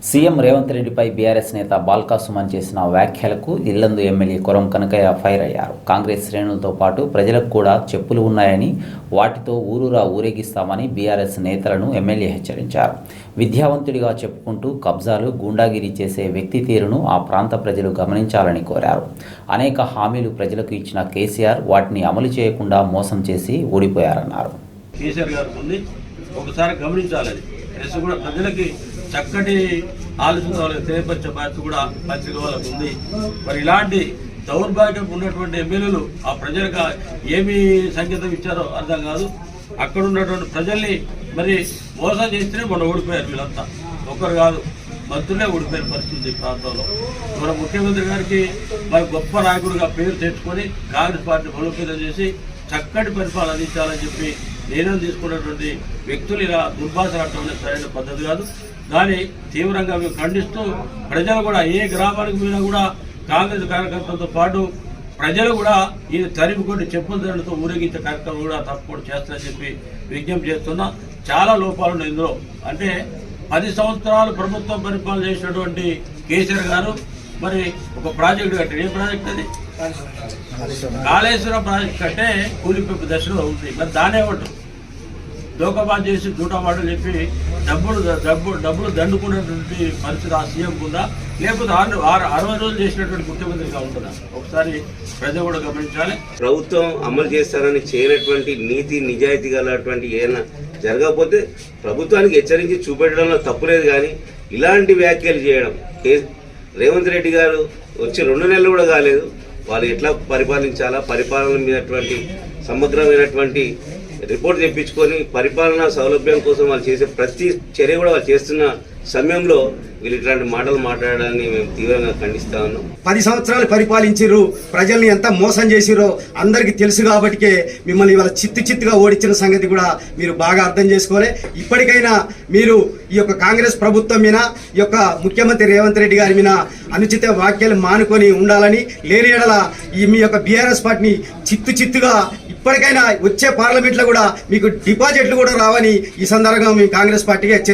CM Revanth రెడ్డిపై BRS నేత బాల్కా సుమన్ చేసిన వ్యాఖ్యలకు ఇల్లందు ఎమ్మెల్యే కొరం కనకయ్య ఫైర్ అయ్యారు. కాంగ్రెస్ శ్రేణులతో పాటు ప్రజలకు కూడా చెప్పులు ఉన్నాయని, వాటితో ఊరూరా ఊరేగిస్తామని బీఆర్ఎస్ నేతలను ఎమ్మెల్యే హెచ్చరించారు. విద్యావంతుడిగా చెప్పుకుంటూ కబ్జాలు, గూండాగిరి చేసే వ్యక్తి తీరును ఆ ప్రాంత ప్రజలు గమనించాలని కోరారు. అనేక హామీలు ప్రజలకు ఇచ్చిన కేసీఆర్ వాటిని అమలు చేయకుండా మోసం చేసి ఓడిపోయారన్నారు. కేసీఆర్ గారు ఉంది ఒకసారి గమనించాలని ప్రెస్ కూడా ప్రజలకి చక్కటి ఆలోచన వాళ్ళకి తెలియపరిచే బాధ్యత కూడా పత్రిక వాళ్ళకు ఉంది. మరి ఇలాంటి దౌర్భాగ్యం ఉన్నటువంటి ఎమ్మెల్యేలు ఆ ప్రజలకు ఏమి సంకేతం ఇచ్చారో అర్థం కాదు. అక్కడ ఉన్నటువంటి ప్రజల్ని మరి మోసం చేస్తేనే మొన్న ఓడిపోయారు. వీళ్ళంతా ఒకరు కాదు, మంత్రులే ఓడిపోయిన పరిస్థితి ప్రాంతంలో. మన ముఖ్యమంత్రి గారికి మరి గొప్ప నాయకుడిగా పేరు తెచ్చుకొని కాంగ్రెస్ పార్టీ బలోపేతం చేసి చక్కటి పరిపాలన అందించాలని చెప్పి నిర్ణయం తీసుకున్నటువంటి వ్యక్తులు ఇలా దుర్భాషలాడటం సరైన పద్ధతి కాదు. దాన్ని తీవ్రంగా మేము ఖండిస్తూ ప్రజలు కూడా ఏ గ్రామానికి పోయినా కూడా కాంగ్రెస్ కార్యకర్తలతో పాటు ప్రజలు కూడా ఈయన తరిమికొండి చెప్పుల ధరలతో ఊరేగించే కార్యక్రమం కూడా తప్పకుండా చేస్తారని చెప్పి విజ్ఞప్తి చేస్తున్నా. చాలా లోపాలు ఉన్నాయి ఇందులో. అంటే 10 సంవత్సరాలు ప్రభుత్వం పరిపాలన చేసినటువంటి కేసీఆర్ గారు మరి ఒక ప్రాజెక్టు కట్టారు. ఏ ప్రాజెక్ట్ అది? కాళేశ్వరం ప్రాజెక్ట్ కట్టే కూలిపోయి దశలో ఉంది. మరి దానే ఏమంటారు? దోకబాద్ చేసి దూటమాటలు చెప్పి డబ్బులు దండుకునేటువంటి పరిస్థితి ఆ సీఎం ఉందా, లేకపోతే 60 రోజులు చేసినటువంటి ముఖ్యమంత్రిగా ఉంటుందా? ఒకసారి ప్రజలు కూడా గమనించాలి. ప్రభుత్వం అమలు చేస్తారని చేయనటువంటి నీతి నిజాయితీ గలటువంటి ఏమైనా జరగకపోతే ప్రభుత్వానికి హెచ్చరించి చూపెట్టడంలో తప్పులేదు. కానీ ఇలాంటి వ్యాఖ్యలు చేయడం, రేవంత్ రెడ్డి గారు వచ్చి 2 నెలలు కూడా కాలేదు, వాళ్ళు ఎట్లా పరిపాలించాలా, పరిపాలన మీదటువంటి సమగ్రమైనటువంటి రిపోర్ట్ తెప్పించుకొని పరిపాలనా సౌలభ్యం కోసం వాళ్ళు చేసే ప్రతి చర్య కూడా వాళ్ళు చేస్తున్న సమయంలో వీళ్ళు ఇట్లాంటి మాటలు మాట్లాడడాన్ని మేము తీవ్రంగా ఖండిస్తా ఉన్నాం. 10 సంవత్సరాలు పరిపాలించిర్రు, ప్రజల్ని ఎంత మోసం చేసిరో అందరికీ తెలుసు. కాబట్టికే మిమ్మల్ని ఇవాళ చిత్తుగా ఓడించిన సంగతి కూడా మీరు బాగా అర్థం చేసుకోవాలి. ఇప్పటికైనా మీరు ఈ యొక్క కాంగ్రెస్ ప్రభుత్వం మీద, ఈ యొక్క ముఖ్యమంత్రి రేవంత్ రెడ్డి గారి మీద అనుచిత వ్యాఖ్యలు మానుకొని ఉండాలని, లేని ఎడల ఈ మీ యొక్క బీఆర్ఎస్ పార్టీని చిత్తుగా ఇప్పటికైనా వచ్చే పార్లమెంట్లో కూడా మీకు డిపాజిట్లు కూడా రావని ఈ సందర్భంగా మేము కాంగ్రెస్ పార్టీకి హెచ్చరించారు.